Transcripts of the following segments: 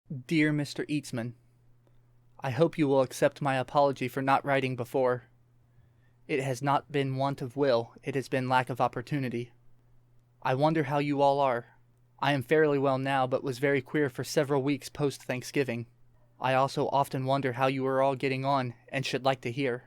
Dear Mr. Eatsman, I hope you will accept my apology for not writing before. It has not been want of will, it has been lack of opportunity. I wonder how you all are. I am fairly well now, but was very queer for several weeks post-Thanksgiving. I also often wonder how you are all getting on, and should like to hear.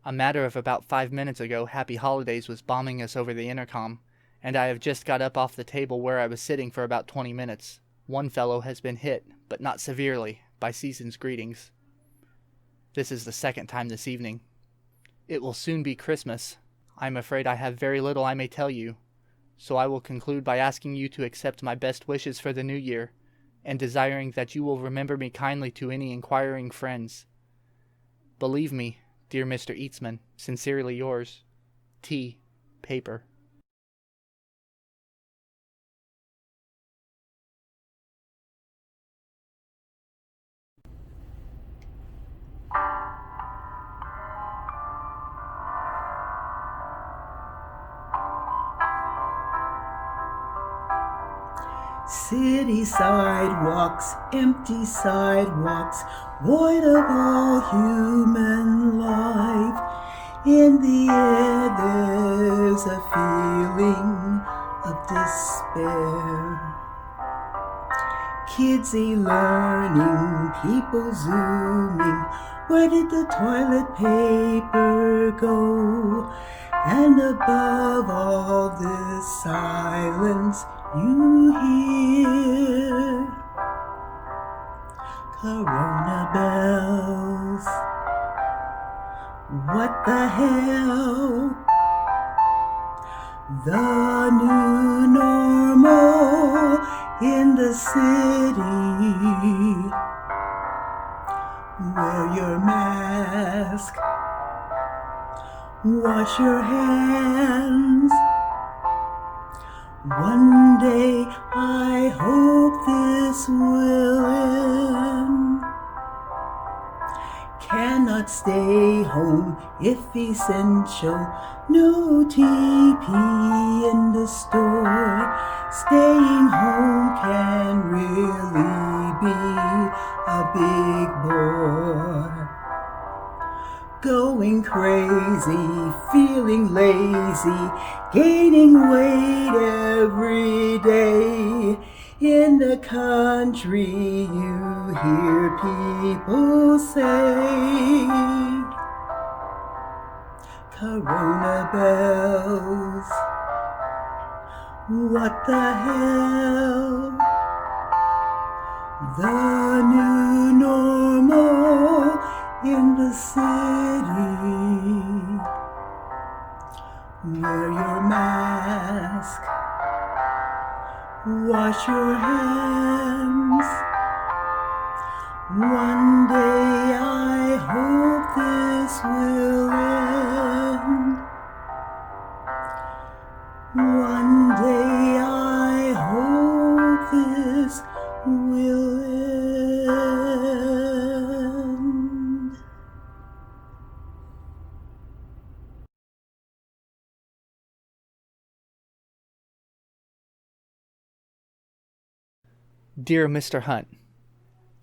A matter of about 5 minutes ago, Happy Holidays was bombing us over the intercom, and I have just got up off the table where I was sitting for about 20 minutes. One fellow has been hit, but not severely, by Season's greetings. This is the second time this evening. It will soon be Christmas. I am afraid I have very little I may tell you, so I will conclude by asking you to accept my best wishes for the new year, and desiring that you will remember me kindly to any inquiring friends. Believe me, dear Mr. Eatsman, sincerely yours, T. Paper. City sidewalks, empty sidewalks, void of all human life. In the air there's a feeling of despair. Kids e-learning, people zooming, where did the toilet paper go? And above all this silence you hear Corona bells. What the hell? The new normal in the city. Wear your mask. Wash your hands. One day I hope this will end. Cannot stay home if essential. No TP in the store. Staying home can really be a big bore. Going crazy, feeling lazy, gaining weight every day. In the country you hear people say, Corona bells, what the hell? The new normal in the city. Wear your mask. Wash your hands. One day I hope this will end. One day I hope this will end. Dear Mr. Hunt,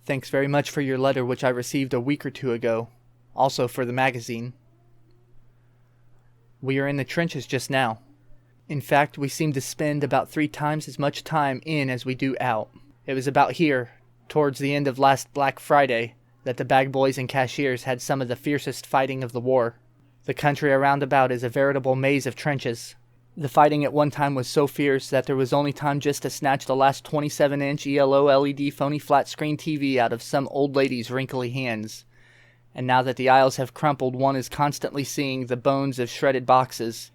thanks very much for your letter which I received a week or two ago, also for the magazine. We are in the trenches just now. In fact, we seem to spend about 3 times as much time in as we do out. It was about here, towards the end of last Black Friday, that the bag boys and cashiers had some of the fiercest fighting of the war. The country around about is a veritable maze of trenches. The fighting at one time was so fierce that there was only time just to snatch the last 27-inch ELO LED phony flat-screen TV out of some old lady's wrinkly hands. And now that the aisles have crumpled, one is constantly seeing the bones of shredded boxes,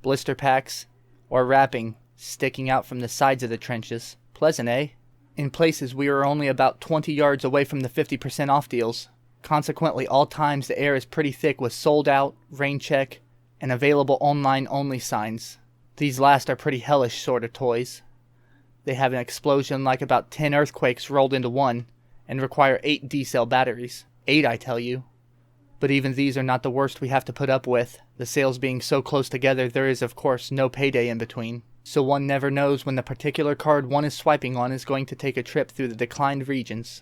blister packs, or wrapping sticking out from the sides of the trenches. Pleasant, eh? In places we are only about 20 yards away from the 50% off deals. Consequently, all times the air is pretty thick with sold out, rain check, and available online only signs. These last are pretty hellish sort of toys. They have an explosion like about 10 earthquakes rolled into one, and require 8 D-cell batteries. 8, I tell you. But even these are not the worst we have to put up with. The sales being so close together, there is of course no payday in between. so one never knows when the particular card one is swiping on is going to take a trip through the declined regions.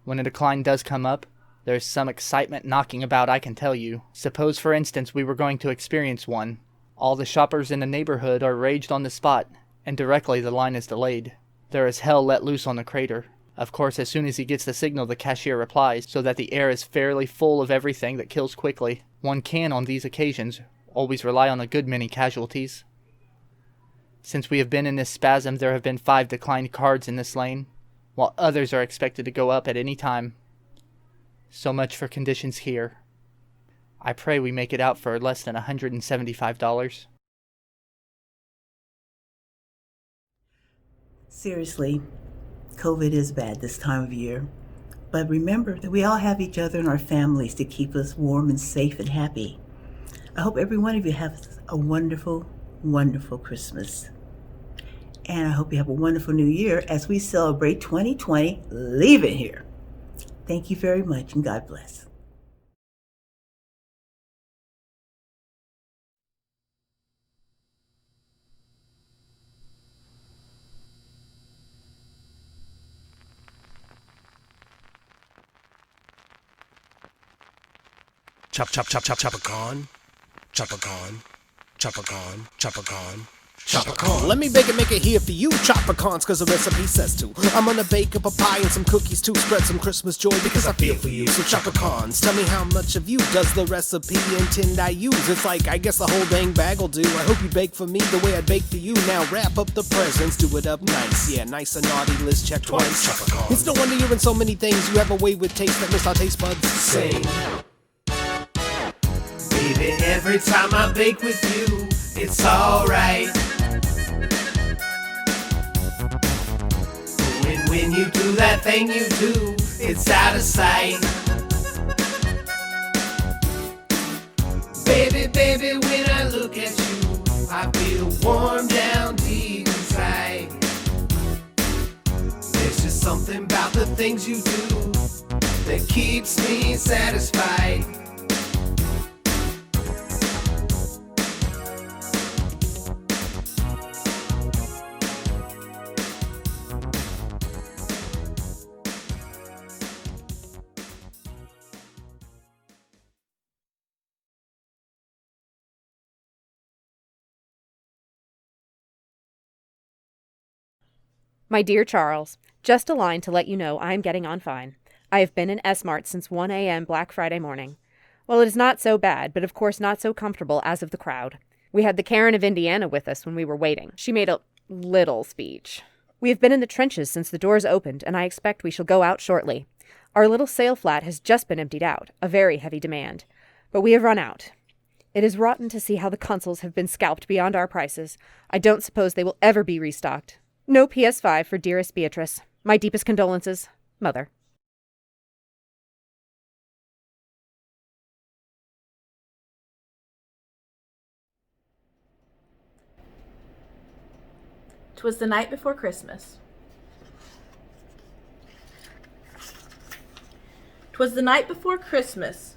When a decline does come up, there's some excitement knocking about, I can tell you. Suppose, for instance, we were going to experience one. All the shoppers in the neighborhood are raged on the spot, and directly the line is delayed. There is hell let loose on the crater. Of course, as soon as he gets the signal, the cashier replies, so that the air is fairly full of everything that kills quickly. One can, on these occasions, always rely on a good many casualties. Since we have been in this spasm, there have been 5 declined cards in this lane, while others are expected to go up at any time. So much for conditions here. I pray we make it out for less than $175. Seriously, COVID is bad this time of year. But remember that we all have each other and our families to keep us warm and safe and happy. I hope every one of you has a wonderful, wonderful Christmas. And I hope you have a wonderful new year as we celebrate 2020, Leave It Here. Thank you very much, and God bless. Chop, chop, chop, chop, chop a con. Chop a con. Chop a con. Chop a con. Chop a con. Let me bake it, make it here for you, chop pecans, cause the recipe says to. I'm gonna bake up a pie and some cookies to spread some Christmas joy because I feel for you. So chop pecans, tell me how much of you does the recipe intend I use? It's like, I guess the whole dang bag will do. I hope you bake for me the way I bake for you. Now wrap up the presents, do it up nice. Yeah, nice and naughty, list check twice. Chop pecans. It's no wonder you're in so many things. You have a way with taste that makes our taste buds sing. Baby, every time I bake with you, it's alright. When you do that thing you do, it's out of sight. Baby, baby, when I look at you, I feel warm down deep inside. There's just something about the things you do that keeps me satisfied. My dear Charles, just a line to let you know I am getting on fine. I have been in S-Mart since 1 a.m. Black Friday morning. Well, it is not so bad, but of course not so comfortable as of the crowd. We had the Karen of Indiana with us when we were waiting. She made a little speech. We have been in the trenches since the doors opened, and I expect we shall go out shortly. Our little sale flat has just been emptied out, a very heavy demand. But we have run out. It is rotten to see how the consoles have been scalped beyond our prices. I don't suppose they will ever be restocked. No PS5 for dearest Beatrice. My deepest condolences, Mother. "'Twas the night before Christmas. 'Twas the night before Christmas,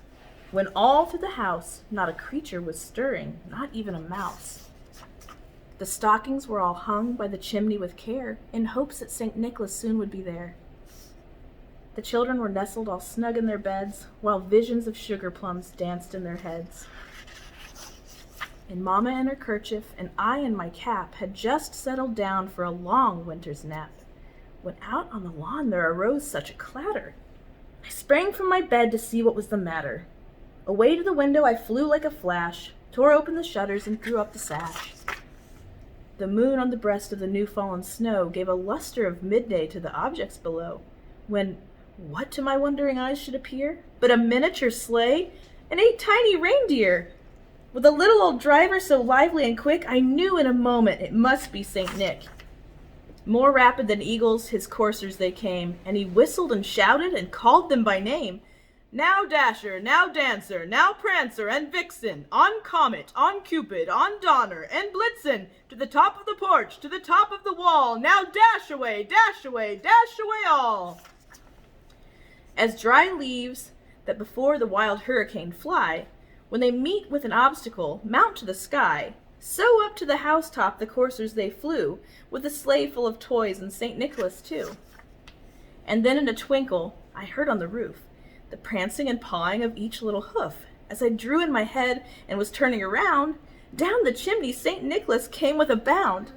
when all through the house not a creature was stirring, not even a mouse. The stockings were all hung by the chimney with care, in hopes that St. Nicholas soon would be there. The children were nestled all snug in their beds, while visions of sugar plums danced in their heads. And Mama in her kerchief, and I in my cap, had just settled down for a long winter's nap, when out on the lawn there arose such a clatter. I sprang from my bed to see what was the matter. Away to the window I flew like a flash, tore open the shutters, and threw up the sash. The moon on the breast of the new-fallen snow gave a luster of midday to the objects below, when what to my wondering eyes should appear but a miniature sleigh and 8 tiny reindeer. With a little old driver so lively and quick, I knew in a moment it must be St. Nick. More rapid than eagles, his coursers they came, and he whistled and shouted and called them by name. Now Dasher, now Dancer, now Prancer and Vixen, on Comet, on Cupid, on Donner, and Blitzen, to the top of the porch, to the top of the wall, now dash away, dash away, dash away all. As dry leaves that before the wild hurricane fly, when they meet with an obstacle, mount to the sky, So up to the housetop the coursers they flew, with a sleigh full of toys and St. Nicholas too. And then in a twinkle, I heard on the roof the prancing and pawing of each little hoof. As I drew in my head and was turning around, down the chimney St. Nicholas came with a bound.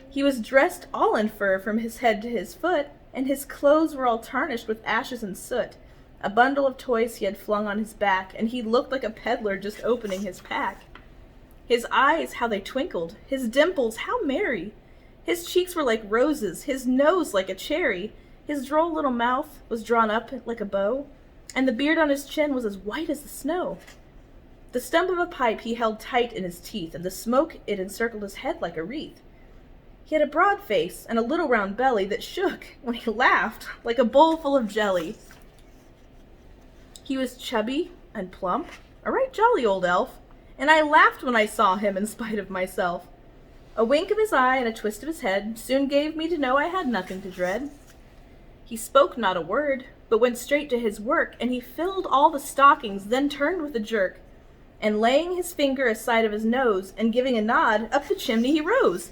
He was dressed all in fur from his head to his foot, and his clothes were all tarnished with ashes and soot. A bundle of toys he had flung on his back, and he looked like a peddler just opening his pack. His eyes, how they twinkled, his dimples, how merry! His cheeks were like roses, his nose like a cherry, his droll little mouth was drawn up like a bow, and the beard on his chin was as white as the snow. The stump of a pipe he held tight in his teeth, and the smoke it encircled his head like a wreath. He had a broad face and a little round belly that shook when he laughed like a bowl full of jelly. He was chubby and plump, a right jolly old elf, and I laughed when I saw him in spite of myself. A wink of his eye and a twist of his head soon gave me to know I had nothing to dread. He spoke not a word, but went straight to his work, and he filled all the stockings, then turned with a jerk, and laying his finger aside of his nose, and giving a nod, up the chimney he rose.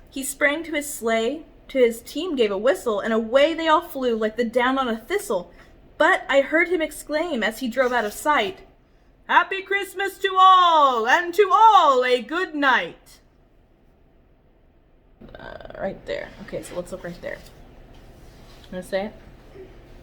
He sprang to his sleigh, to his team gave a whistle, and away they all flew like the down on a thistle. But I heard him exclaim as he drove out of sight, "Happy Christmas to all, and to all a good night." Right there. Okay, so let's look right there. You want to say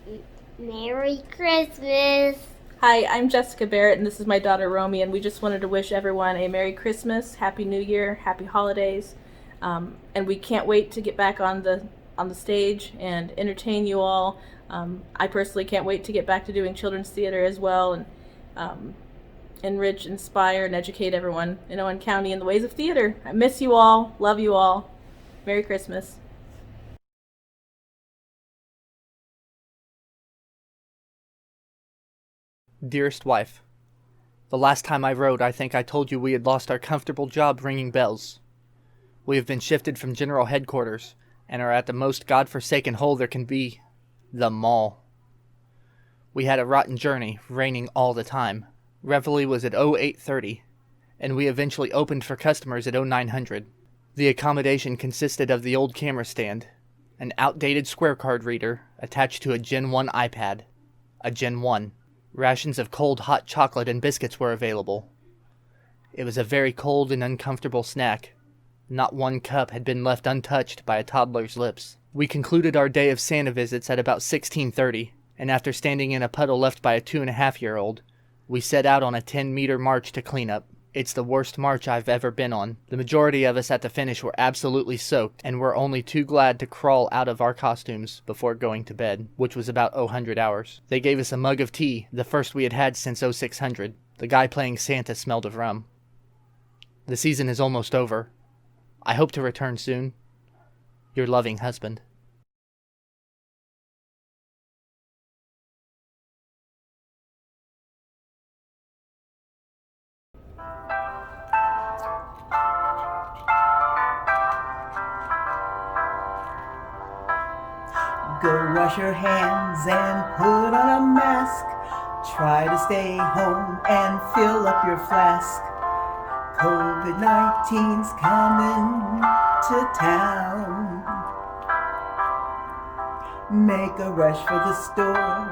it? Merry Christmas. Hi, I'm Jessica Barrett, and this is my daughter Romy, and we just wanted to wish everyone a Merry Christmas, Happy New Year, Happy Holidays, and we can't wait to get back on the stage and entertain you all. I personally can't wait to get back to doing children's theater as well, and enrich, inspire, and educate everyone in Owen County in the ways of theater. I miss you all, love you all. Merry Christmas. Dearest wife, the last time I wrote, I think I told you we had lost our comfortable job ringing bells. We have been shifted from general headquarters and are at the most godforsaken hole there can be, the mall. We had a rotten journey, raining all the time. Reveille was at 0830, and we eventually opened for customers at 0900. The accommodation consisted of the old camera stand, an outdated square card reader attached to a Gen 1 iPad, a Gen 1. Rations of cold hot chocolate and biscuits were available. It was a very cold and uncomfortable snack. Not one cup had been left untouched by a toddler's lips. We concluded our day of Santa visits at about 16:30, and after standing in a puddle left by a 2.5-year-old, we set out on a 10-meter march to clean up. It's the worst march I've ever been on. The majority of us at the finish were absolutely soaked, and were only too glad to crawl out of our costumes before going to bed, which was about 0000 hours. They gave us a mug of tea, the first we had had since 0600. The guy playing Santa smelled of rum. The season is almost over. I hope to return soon. Your loving husband. Go wash your hands and put on a mask. Try to stay home and fill up your flask. COVID-19's coming to town. Make a rush for the store.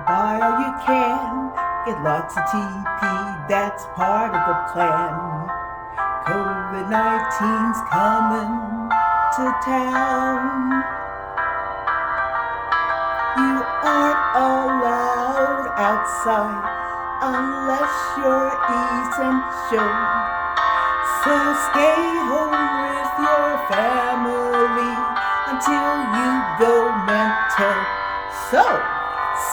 Buy all you can. Get lots of TP, that's part of the plan. COVID-19's coming to town. You aren't allowed outside unless you're essential. So stay home with your family until you go mental. So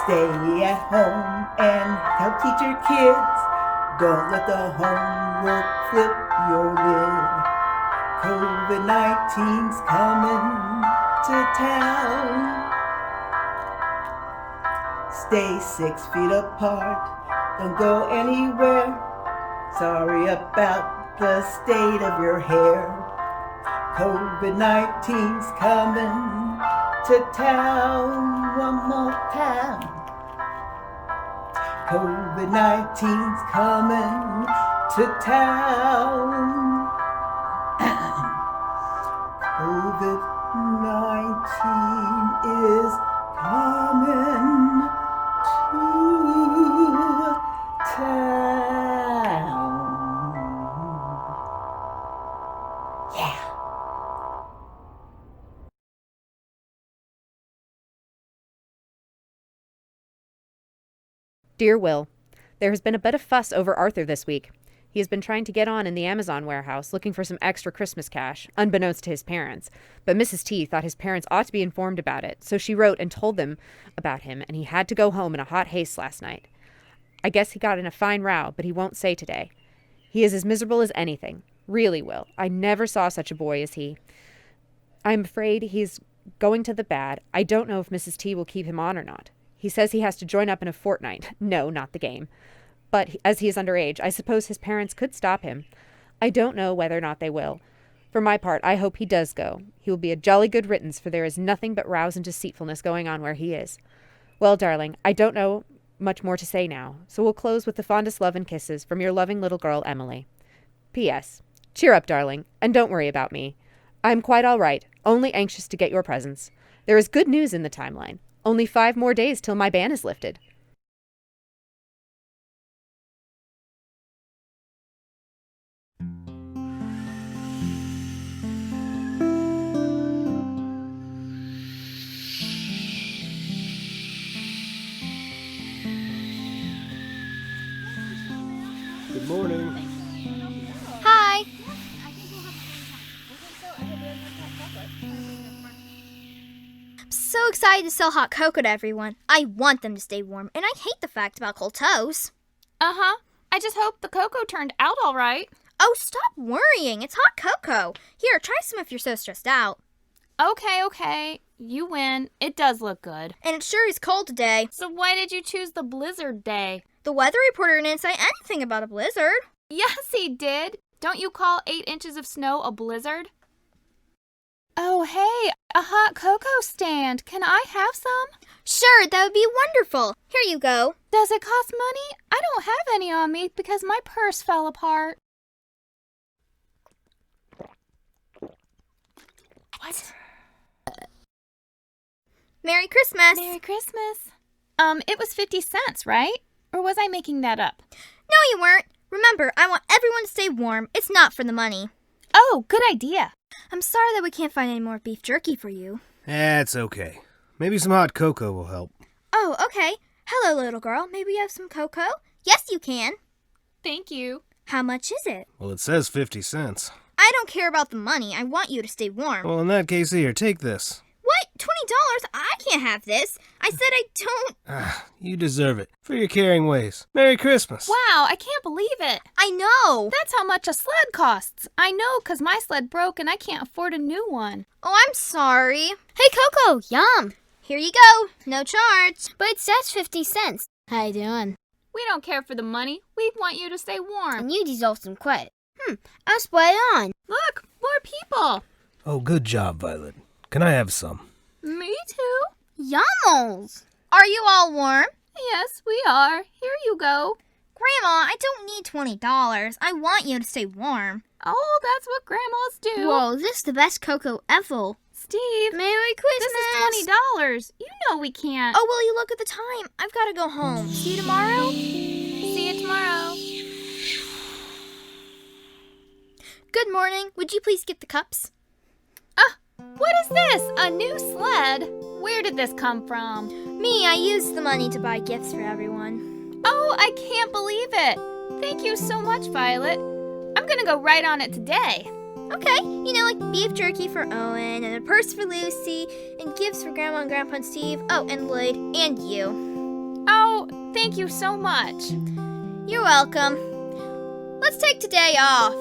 stay at home and help teach your kids. Don't let the homework flip your lid. COVID-19's coming to town. Stay 6 feet apart, don't go anywhere. Sorry about the state of your hair. COVID-19's coming to town one more time. COVID-19's coming to town. COVID-19 is coming to town. Yeah. Dear Will, there has been a bit of fuss over Arthur this week. He has been trying to get on in the Amazon warehouse looking for some extra Christmas cash, unbeknownst to his parents. But Mrs. T thought his parents ought to be informed about it, so she wrote and told them about him, and he had to go home in a hot haste last night. I guess he got in a fine row, but he won't say today. He is as miserable as anything. Really, Will. I never saw such a boy as he. I'm afraid he's going to the bad. I don't know if Mrs. T will keep him on or not. He says he has to join up in a fortnight. No, not the game. But as he is underage, I suppose his parents could stop him. I don't know whether or not they will. For my part, I hope he does go. He will be a jolly good riddance, for there is nothing but rows and deceitfulness going on where he is. Well, darling, I don't know much more to say now, so we'll close with the fondest love and kisses from your loving little girl, Emily. P.S. Cheer up, darling, and don't worry about me. I'm quite all right, only anxious to get your presents. There is good news in the timeline. Only 5 more days till my ban is lifted. Good morning. Hi. I'm so excited to sell hot cocoa to everyone. I want them to stay warm, and I hate the fact about cold toes. Uh-huh. I just hope the cocoa turned out all right. Oh, stop worrying. It's hot cocoa. Here, try some if you're so stressed out. Okay. You win. It does look good. And it sure is cold today. So why did you choose the blizzard day? The weather reporter didn't say anything about a blizzard. Yes, he did. Don't you call 8 inches of snow a blizzard? Oh, hey, a hot cocoa stand. Can I have some? Sure, that would be wonderful. Here you go. Does it cost money? I don't have any on me because my purse fell apart. What? Merry Christmas. Merry Christmas. It was 50 cents, right? Or was I making that up? No, you weren't. Remember, I want everyone to stay warm. It's not for the money. Oh, good idea. I'm sorry that we can't find any more beef jerky for you. That's okay. Maybe some hot cocoa will help. Oh, okay. Hello, little girl. Maybe you have some cocoa? Yes, you can. Thank you. How much is it? Well, it says 50 cents. I don't care about the money. I want you to stay warm. Well, in that case, here, take this. What? $20? I can't have this. I said I don't. You deserve it. For your caring ways. Merry Christmas. Wow, I can't believe it. I know. That's how much a sled costs. I know, 'cause my sled broke and I can't afford a new one. Oh, I'm sorry. Hey, Coco, yum. Here you go. No charge. But it says 50 cents. How you doing? We don't care for the money. We want you to stay warm. And you deserve some credit. I'll spray on. Look, more people. Oh, good job, Violet. Can I have some? Me too. Yummels. Are you all warm? Yes, we are. Here you go. Grandma, I don't need $20. I want you to stay warm. Oh, that's what grandmas do. Whoa, this is the best cocoa ever. Steve, Merry Christmas. this is $20. You know we can't. Oh, will you look at the time? I've got to go home. See you tomorrow? See you tomorrow. Good morning. Would you please get the cups? What is this? A new sled? Where did this come from? Me, I used the money to buy gifts for everyone. Oh, I can't believe it. Thank you so much, Violet. I'm gonna go right on it today. Okay, like beef jerky for Owen, and a purse for Lucy, and gifts for Grandma and Grandpa and Steve, oh, and Lloyd, and you. Oh, thank you so much. You're welcome. Let's take today off.